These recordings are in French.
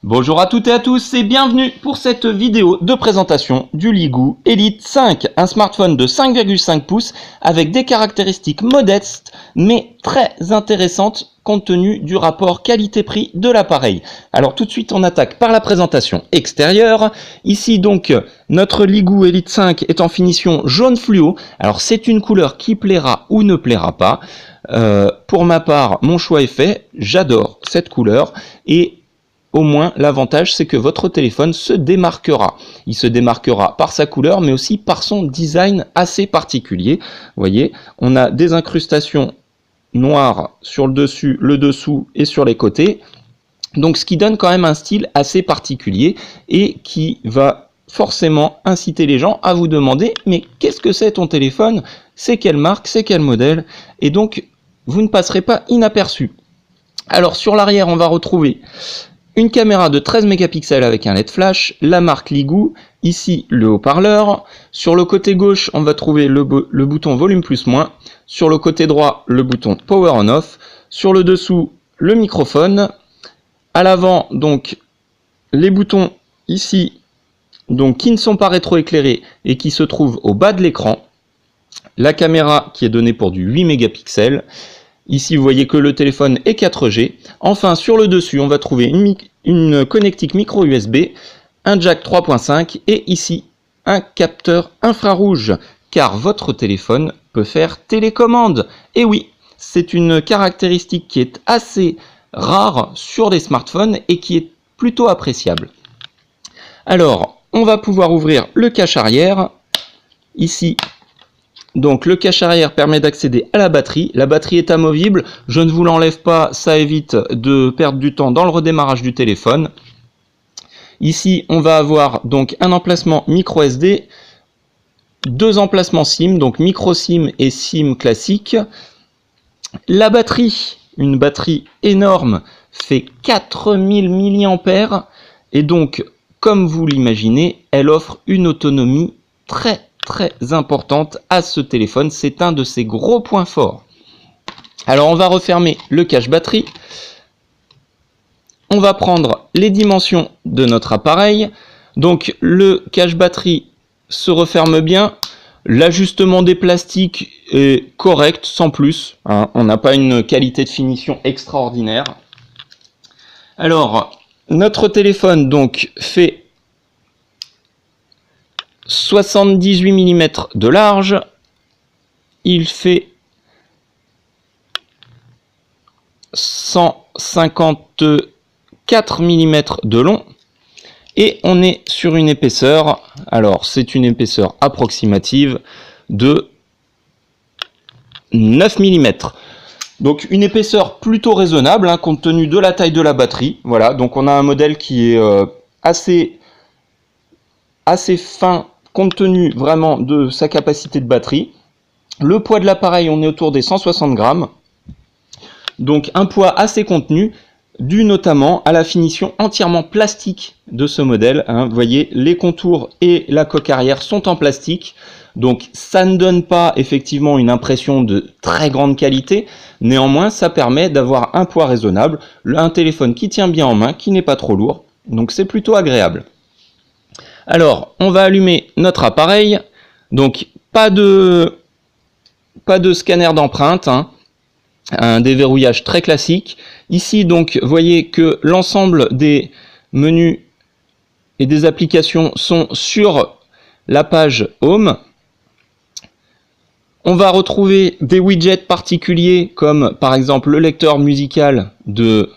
Bonjour à toutes et à tous et bienvenue pour cette vidéo de présentation du Ligoo Elite 5, un smartphone de 5,5 pouces avec des caractéristiques modestes mais très intéressantes compte tenu du rapport qualité-prix de l'appareil. Alors tout de suite on attaque par la présentation extérieure. Ici donc notre Ligoo Elite 5 est en finition jaune fluo. Alors c'est une couleur qui plaira ou ne plaira pas. Pour ma part, mon choix est fait, j'adore cette couleur et au moins, l'avantage, c'est que votre téléphone se démarquera. Il se démarquera par sa couleur, mais aussi par son design assez particulier. Vous voyez, on a des incrustations noires sur le dessus, le dessous et sur les côtés. Donc, ce qui donne quand même un style assez particulier et qui va forcément inciter les gens à vous demander « Mais qu'est-ce que c'est ton téléphone? C'est quelle marque? C'est quel modèle ?» Et donc, vous ne passerez pas inaperçu. Alors, sur l'arrière, on va retrouver une caméra de 13 mégapixels avec un LED flash, la marque Ligoo, ici le haut-parleur. Sur le côté gauche, on va trouver le bouton volume plus-moins. Sur le côté droit, le bouton power on-off. Sur le dessous, le microphone. À l'avant, donc, les boutons ici, donc, qui ne sont pas rétroéclairés et qui se trouvent au bas de l'écran. La caméra qui est donnée pour du 8 mégapixels. Ici, vous voyez que le téléphone est 4G. Enfin, sur le dessus, on va trouver une connectique micro USB, un jack 3.5 et ici, un capteur infrarouge, car votre téléphone peut faire télécommande. Et oui, c'est une caractéristique qui est assez rare sur les smartphones et qui est plutôt appréciable. Alors, on va pouvoir ouvrir le cache arrière. Ici, donc le cache arrière permet d'accéder à la batterie. La batterie est amovible, je ne vous l'enlève pas, ça évite de perdre du temps dans le redémarrage du téléphone. Ici, on va avoir donc un emplacement micro SD, deux emplacements SIM, donc micro SIM et SIM classique. La batterie, une batterie énorme, fait 4000 mAh et donc, comme vous l'imaginez, elle offre une autonomie très importante à ce téléphone, c'est un de ses gros points forts. Alors on va refermer le cache batterie, on va prendre les dimensions de notre appareil, donc le cache batterie se referme bien, l'ajustement des plastiques est correct sans plus, hein, on n'a pas une qualité de finition extraordinaire. Alors notre téléphone donc fait 78 mm de large, il fait 154 mm de long et on est sur une épaisseur, alors c'est une épaisseur approximative de 9 mm. Donc une épaisseur plutôt raisonnable hein, compte tenu de la taille de la batterie. Voilà, donc on a un modèle qui est assez fin compte tenu vraiment de sa capacité de batterie. Le poids de l'appareil, on est autour des 160 grammes. Donc un poids assez contenu, dû notamment à la finition entièrement plastique de ce modèle. Hein. Vous voyez, les contours et la coque arrière sont en plastique. Donc ça ne donne pas effectivement une impression de très grande qualité. Néanmoins, ça permet d'avoir un poids raisonnable. Un téléphone qui tient bien en main, qui n'est pas trop lourd. Donc c'est plutôt agréable. Alors, on va allumer notre appareil. Donc, pas de scanner d'empreinte, hein. Un déverrouillage très classique. Ici, donc, vous voyez que l'ensemble des menus et des applications sont sur la page Home. On va retrouver des widgets particuliers comme par exemple le lecteur musical de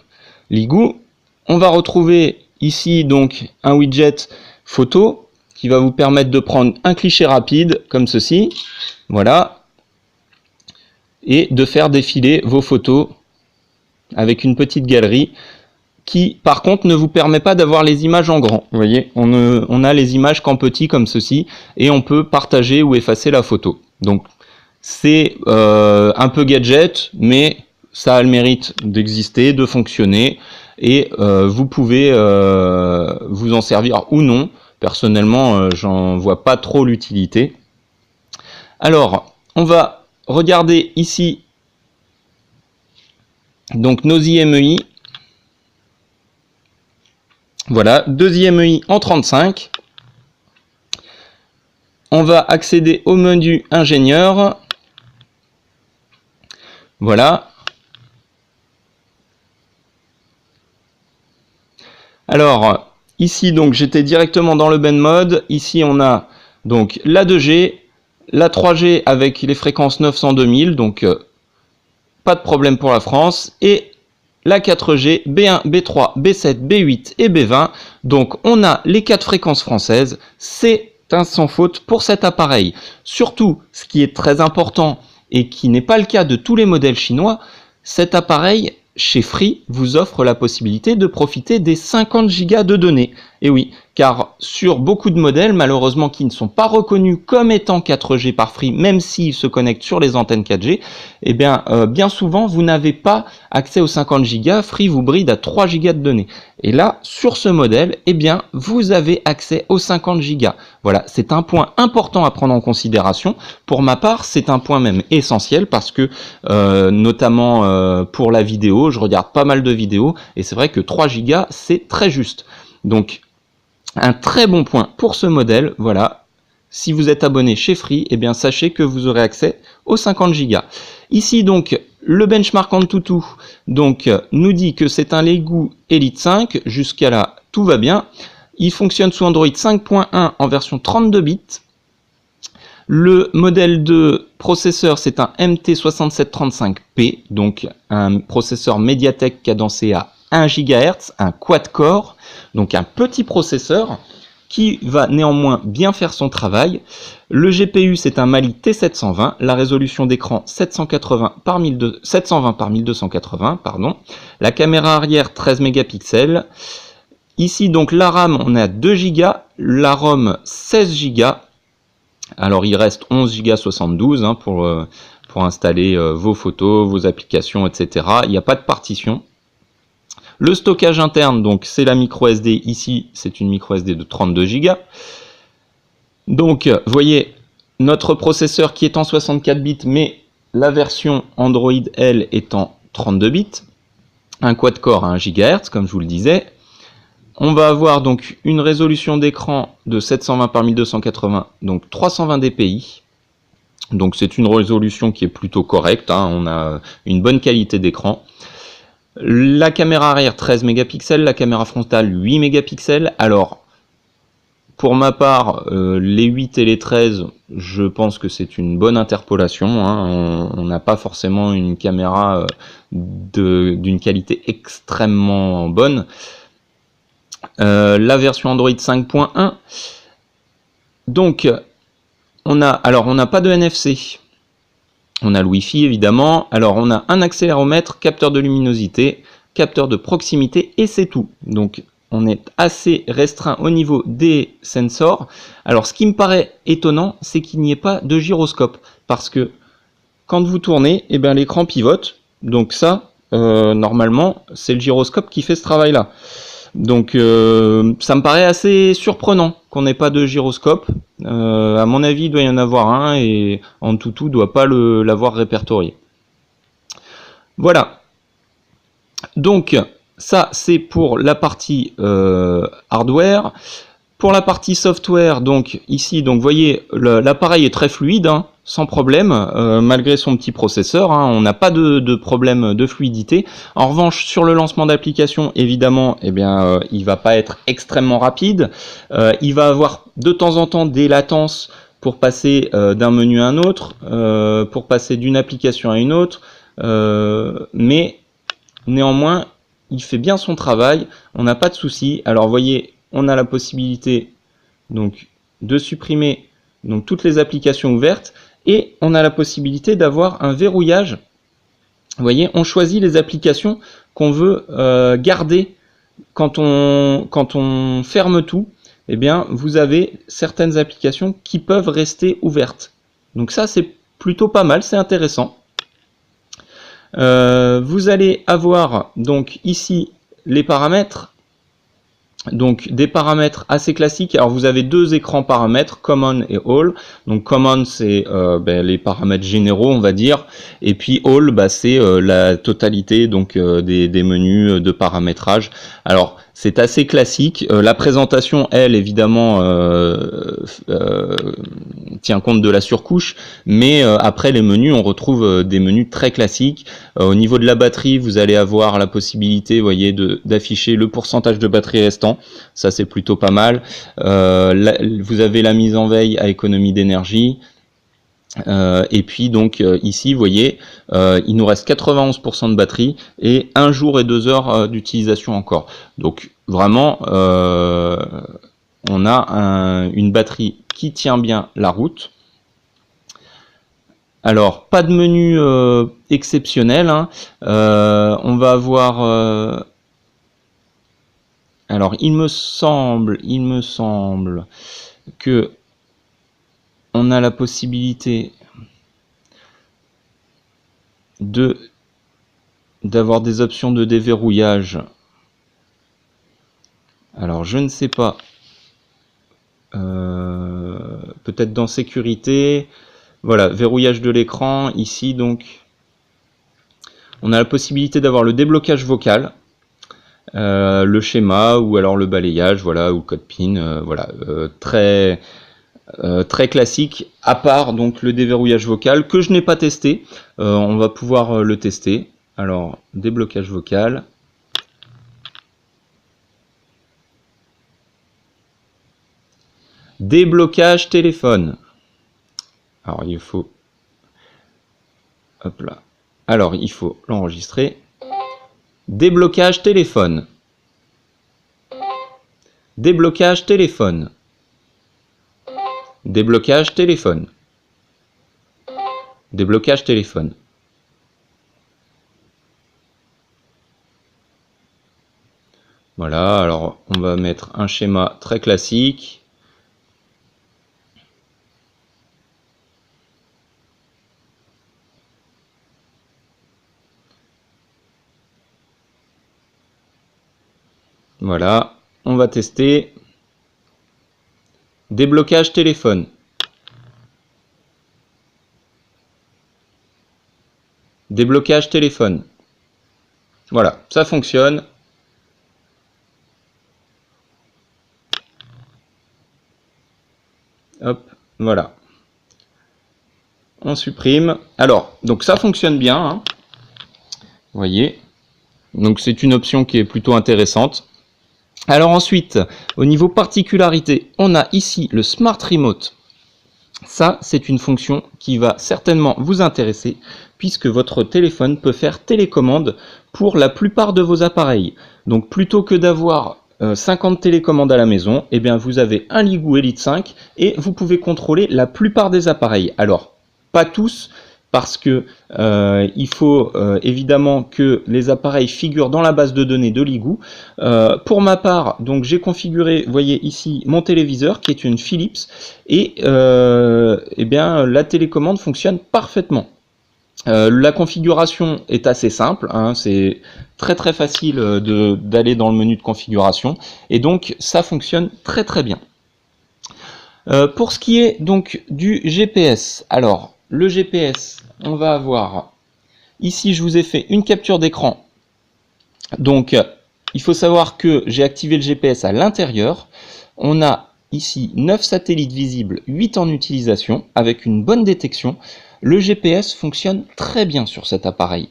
Ligoo. On va retrouver ici donc un widget photo qui va vous permettre de prendre un cliché rapide comme ceci, voilà, et de faire défiler vos photos avec une petite galerie qui par contre ne vous permet pas d'avoir les images en grand. Vous voyez, on a les images qu'en petit comme ceci et on peut partager ou effacer la photo. Donc c'est un peu gadget, mais ça a le mérite d'exister, de fonctionner et vous pouvez vous en servir ou non. Personnellement, j'en vois pas trop l'utilité. Alors, on va regarder ici donc nos IMEI. Voilà, deuxième EI en 35. On va accéder au menu ingénieur. Voilà. Alors, ici, donc, j'étais directement dans le Ben mode. Ici, on a donc la 2G, la 3G avec les fréquences 900-2000, donc pas de problème pour la France, et la 4G, B1, B3, B7, B8 et B20. Donc, on a les 4 fréquences françaises. C'est un sans faute pour cet appareil. Surtout, ce qui est très important et qui n'est pas le cas de tous les modèles chinois, cet appareil chez Free vous offre la possibilité de profiter des 50 Go de données. Et oui, car sur beaucoup de modèles, malheureusement qui ne sont pas reconnus comme étant 4G par Free, même s'ils se connectent sur les antennes 4G, eh bien, bien souvent, vous n'avez pas accès aux 50 Go, Free vous bride à 3 Go de données. Et là, sur ce modèle, eh bien, vous avez accès aux 50 Go. Voilà, c'est un point important à prendre en considération. Pour ma part, c'est un point même essentiel parce que, notamment pour la vidéo, je regarde pas mal de vidéos et c'est vrai que 3 Go, c'est très juste. Donc, un très bon point pour ce modèle, voilà. Si vous êtes abonné chez Free, eh bien, sachez que vous aurez accès aux 50 Go. Ici, donc, le benchmark AnTuTu donc, nous dit que c'est un Leegu Elite 5. Jusqu'à là, tout va bien. Il fonctionne sous Android 5.1 en version 32 bits. Le modèle de processeur, c'est un MT6735P, donc un processeur Mediatek cadencé à 1 GHz, un quad-core, donc un petit processeur qui va néanmoins bien faire son travail. Le GPU, c'est un Mali T720, la résolution d'écran 720 par 1280, pardon. La caméra arrière 13 mégapixels. Ici, donc, la RAM, on a 2 Go, la ROM 16 Go. Alors, il reste 11 Go 72 hein, pour installer vos photos, vos applications, etc. Il n'y a pas de partition. Le stockage interne, donc c'est la micro SD. Ici, c'est une micro SD de 32 Go. Donc, vous voyez, notre processeur qui est en 64 bits, mais la version Android, elle, est en 32 bits. Un quad-core à 1 GHz, comme je vous le disais. On va avoir donc une résolution d'écran de 720 par 1280, donc 320 dpi. Donc c'est une résolution qui est plutôt correcte, hein. On a une bonne qualité d'écran. La caméra arrière 13 mégapixels, la caméra frontale 8 mégapixels. Alors, pour ma part, les 8 et les 13, je pense que c'est une bonne interpolation, hein. On n'a pas forcément une caméra d'une qualité extrêmement bonne. La version Android 5.1. Donc, on n'a pas de NFC. On a le Wi-Fi évidemment. Alors, on a un accéléromètre, capteur de luminosité, capteur de proximité et c'est tout. Donc, on est assez restreint au niveau des sensors. Alors, ce qui me paraît étonnant, c'est qu'il n'y ait pas de gyroscope. Parce que quand vous tournez, eh ben, l'écran pivote. Donc ça, normalement, c'est le gyroscope qui fait ce travail-là. Donc ça me paraît assez surprenant qu'on n'ait pas de gyroscope. À mon avis, il doit y en avoir un et AnTuTu ne doit pas l'avoir répertorié. Voilà. Donc ça, c'est pour la partie hardware. Pour la partie software, donc ici, donc vous voyez, l'appareil est très fluide, hein, sans problème, malgré son petit processeur, hein, on n'a pas de problème de fluidité. En revanche, sur le lancement d'application, évidemment, eh bien, il va pas être extrêmement rapide. Il va avoir de temps en temps des latences pour passer d'un menu à un autre, pour passer d'une application à une autre, mais néanmoins, il fait bien son travail, on n'a pas de souci. Alors, vous voyez, on a la possibilité donc de supprimer donc toutes les applications ouvertes et on a la possibilité d'avoir un verrouillage. Vous voyez, on choisit les applications qu'on veut garder quand on ferme tout. Eh bien, vous avez certaines applications qui peuvent rester ouvertes. Donc ça, c'est plutôt pas mal, c'est intéressant. Vous allez avoir donc ici les paramètres. Donc des paramètres assez classiques. Alors vous avez deux écrans paramètres, Common et All. Donc Common c'est les paramètres généraux on va dire, et puis All c'est la totalité donc des menus de paramétrage. Alors C'est assez classique. La présentation, elle, évidemment, tient compte de la surcouche, mais après les menus, on retrouve des menus très classiques. Au niveau de la batterie, vous allez avoir la possibilité, vous voyez, d'afficher le pourcentage de batterie restant. Ça, c'est plutôt pas mal. Vous avez la mise en veille à économie d'énergie. Et puis donc ici vous voyez il nous reste 91% de batterie et 1 jour et 2 heures d'utilisation encore, donc vraiment on a une batterie qui tient bien la route. Alors pas de menu exceptionnel, hein. On va avoir alors il me semble que on a la possibilité d'avoir des options de déverrouillage. Alors je ne sais pas, peut-être dans sécurité, voilà, verrouillage de l'écran, ici donc on a la possibilité d'avoir le déblocage vocal, le schéma ou alors le balayage, voilà, ou le code PIN, voilà, très classique, à part donc le déverrouillage vocal que je n'ai pas testé. On va pouvoir le tester. Alors déblocage vocal, déblocage téléphone. Alors il faut, hop là, alors il faut l'enregistrer. Déblocage téléphone, déblocage téléphone, déblocage téléphone, déblocage téléphone. Voilà, alors on va mettre un schéma très classique. Voilà, on va tester. Déblocage téléphone. Déblocage téléphone. Voilà, ça fonctionne. Hop, voilà. On supprime. Alors, donc ça fonctionne bien, hein. Vous voyez. Donc c'est une option qui est plutôt intéressante. Alors ensuite, au niveau particularité, on a ici le Smart Remote. Ça, c'est une fonction qui va certainement vous intéresser, puisque votre téléphone peut faire télécommande pour la plupart de vos appareils. Donc plutôt que d'avoir 50 télécommandes à la maison, eh bien vous avez un Ligoo Elite 5 et vous pouvez contrôler la plupart des appareils. Alors, pas tous, parce que il faut évidemment que les appareils figurent dans la base de données de Ligoo. Pour ma part, donc j'ai configuré, vous voyez ici, mon téléviseur qui est une Philips, et eh bien la télécommande fonctionne parfaitement. La configuration est assez simple, hein, c'est très facile d'aller dans le menu de configuration, et donc ça fonctionne très bien. Pour ce qui est donc du GPS, alors le GPS, on va avoir ici, je vous ai fait une capture d'écran. Donc il faut savoir que j'ai activé le GPS à l'intérieur. On a ici 9 satellites visibles, 8 en utilisation avec une bonne détection. Le GPS fonctionne très bien sur cet appareil.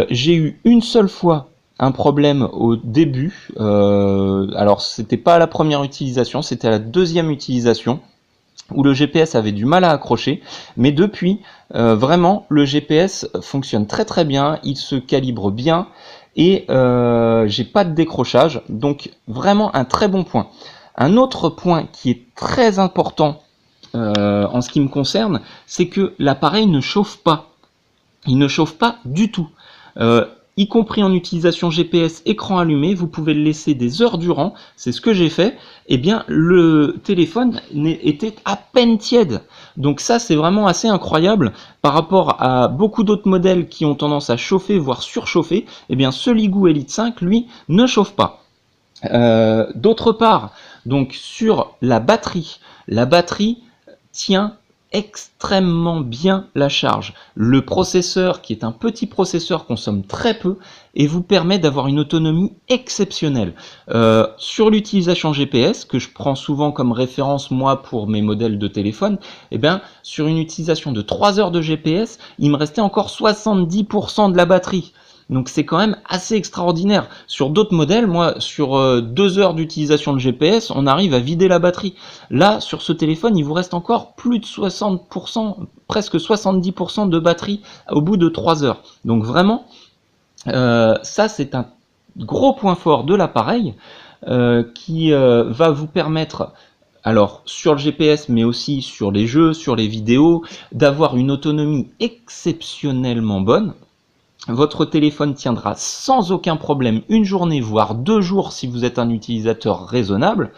J'ai eu une seule fois un problème au début. Alors c'était pas à la première utilisation, c'était à la deuxième utilisation où le GPS avait du mal à accrocher, mais depuis, vraiment, le GPS fonctionne très bien, il se calibre bien, et j'ai pas de décrochage, donc vraiment un très bon point. Un autre point qui est très important en ce qui me concerne, c'est que l'appareil ne chauffe pas. Il ne chauffe pas du tout. Y compris en utilisation GPS écran allumé, vous pouvez le laisser des heures durant, c'est ce que j'ai fait, et bien le téléphone était à peine tiède. Donc ça c'est vraiment assez incroyable par rapport à beaucoup d'autres modèles qui ont tendance à chauffer, voire surchauffer, et bien ce Ligoo Elite 5, lui, ne chauffe pas. D'autre part, donc sur la batterie tient extrêmement bien la charge. Le processeur, qui est un petit processeur, consomme très peu et vous permet d'avoir une autonomie exceptionnelle. Sur l'utilisation GPS, que je prends souvent comme référence moi pour mes modèles de téléphone, eh bien, sur une utilisation de 3 heures de GPS, il me restait encore 70% de la batterie. Donc c'est quand même assez extraordinaire. Sur d'autres modèles, moi, sur 2 heures d'utilisation de GPS, on arrive à vider la batterie. Là, sur ce téléphone, il vous reste encore plus de 60%, presque 70% de batterie au bout de 3 heures. Donc vraiment, ça c'est un gros point fort de l'appareil qui va vous permettre, alors sur le GPS mais aussi sur les jeux, sur les vidéos, d'avoir une autonomie exceptionnellement bonne. Votre téléphone tiendra sans aucun problème une journée, voire 2 jours si vous êtes un utilisateur raisonnable.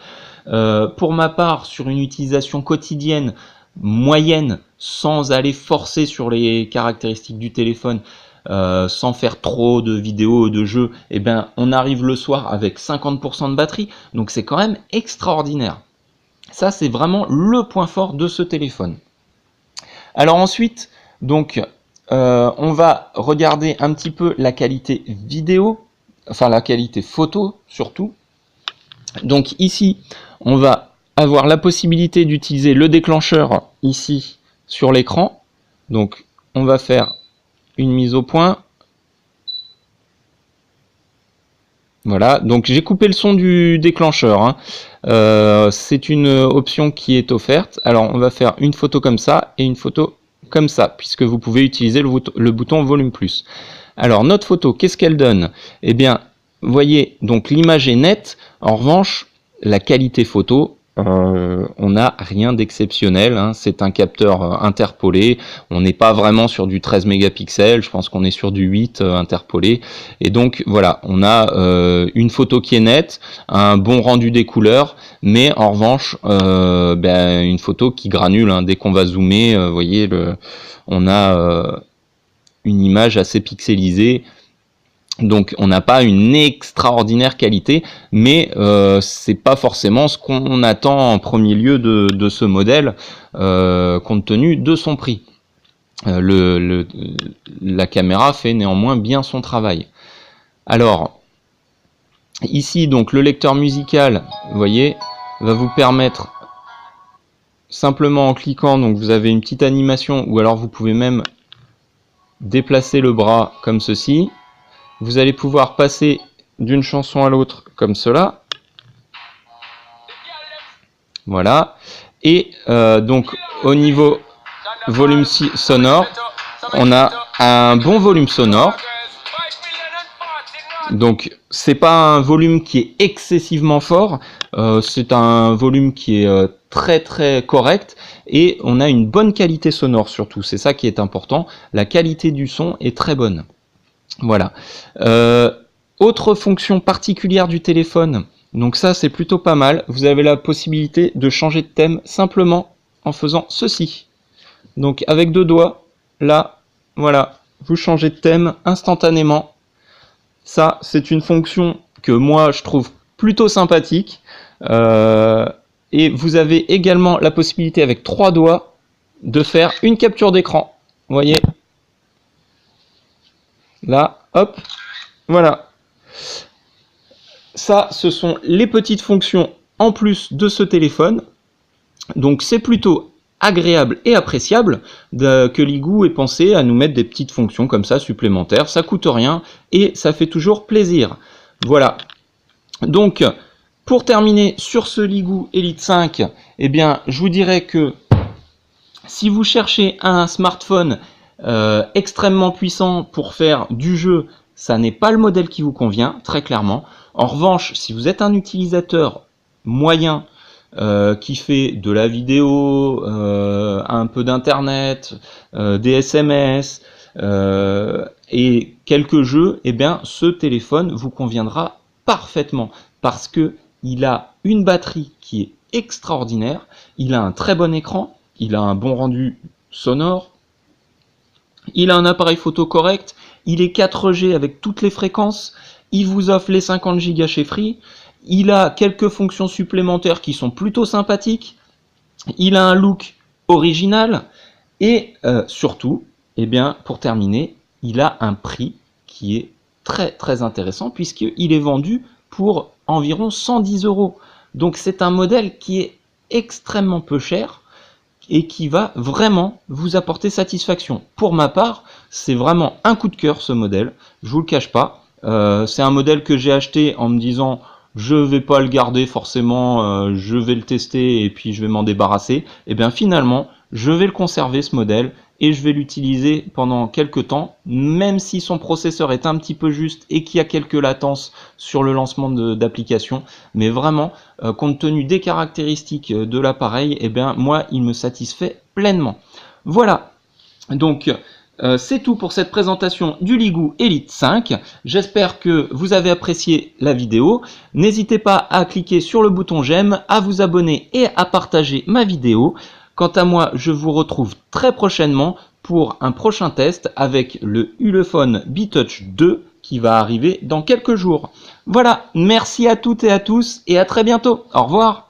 Pour ma part, sur une utilisation quotidienne moyenne, sans aller forcer sur les caractéristiques du téléphone, sans faire trop de vidéos, de jeux, eh ben, on arrive le soir avec 50% de batterie. Donc c'est quand même extraordinaire. Ça, c'est vraiment le point fort de ce téléphone. Alors ensuite, donc, on va regarder un petit peu la qualité vidéo, enfin la qualité photo surtout. Donc ici, on va avoir la possibilité d'utiliser le déclencheur ici sur l'écran. Donc on va faire une mise au point. Voilà, donc j'ai coupé le son du déclencheur, hein. C'est une option qui est offerte. Alors on va faire une photo comme ça et une photo comme ça, puisque vous pouvez utiliser le bouton volume plus. Alors notre photo, qu'est-ce qu'elle donne? Eh bien, vous voyez, donc l'image est nette. En revanche, la qualité photo, on n'a rien d'exceptionnel, hein. C'est un capteur interpolé. On n'est pas vraiment sur du 13 mégapixels, je pense qu'on est sur du 8 interpolé. Et donc voilà, on a une photo qui est nette, un bon rendu des couleurs, mais en revanche, une photo qui granule, hein. Dès qu'on va zoomer, vous voyez, on a une image assez pixelisée. Donc on n'a pas une extraordinaire qualité, mais c'est pas forcément ce qu'on attend en premier lieu de ce modèle, compte tenu de son prix. La caméra fait néanmoins bien son travail. Alors ici donc le lecteur musical, vous voyez, va vous permettre simplement en cliquant, donc vous avez une petite animation, ou alors vous pouvez même déplacer le bras comme ceci. Vous allez pouvoir passer d'une chanson à l'autre comme cela. Voilà. Et donc au niveau volume sonore, on a un bon volume sonore. Donc c'est pas un volume qui est excessivement fort, c'est un volume qui est très très correct, et on a une bonne qualité sonore surtout, c'est ça qui est important. La qualité du son est très bonne. Voilà. Autre fonction particulière du téléphone, donc ça c'est plutôt pas mal, vous avez la possibilité de changer de thème simplement en faisant ceci. Donc avec 2 doigts, là, voilà, vous changez de thème instantanément. Ça c'est une fonction que moi je trouve plutôt sympathique. Et vous avez également la possibilité avec 3 doigts de faire une capture d'écran. Vous voyez ? Là, hop, voilà. Ça, ce sont les petites fonctions en plus de ce téléphone. Donc c'est plutôt agréable et appréciable que Ligoo ait pensé à nous mettre des petites fonctions comme ça supplémentaires. Ça coûte rien et ça fait toujours plaisir. Voilà. Donc, pour terminer sur ce Ligoo Elite 5, eh bien, je vous dirais que si vous cherchez un smartphone extrêmement puissant pour faire du jeu, ça n'est pas le modèle qui vous convient, très clairement. En revanche, si vous êtes un utilisateur moyen qui fait de la vidéo, un peu d'internet, des SMS et quelques jeux, eh bien ce téléphone vous conviendra parfaitement parce que il a une batterie qui est extraordinaire, il a un très bon écran, il a un bon rendu sonore, il a un appareil photo correct, il est 4G avec toutes les fréquences, il vous offre les 50 Go chez Free, il a quelques fonctions supplémentaires qui sont plutôt sympathiques, il a un look original et surtout, eh bien, pour terminer, il a un prix qui est très intéressant puisqu'il est vendu pour environ 110 €. Donc c'est un modèle qui est extrêmement peu cher et qui va vraiment vous apporter satisfaction. Pour ma part, c'est vraiment un coup de cœur ce modèle, je vous le cache pas. C'est un modèle que j'ai acheté en me disant je vais pas le garder forcément, je vais le tester et puis je vais m'en débarrasser. Et bien finalement, je vais le conserver ce modèle et je vais l'utiliser pendant quelques temps, même si son processeur est un petit peu juste et qu'il y a quelques latences sur le lancement d'applications. Mais vraiment, compte tenu des caractéristiques de l'appareil, eh bien moi, il me satisfait pleinement. Voilà, donc c'est tout pour cette présentation du Ligoo Elite 5. J'espère que vous avez apprécié la vidéo. N'hésitez pas à cliquer sur le bouton j'aime, à vous abonner et à partager ma vidéo. Quant à moi, je vous retrouve très prochainement pour un prochain test avec le Ulefone B-Touch 2 qui va arriver dans quelques jours. Voilà, merci à toutes et à tous et à très bientôt. Au revoir.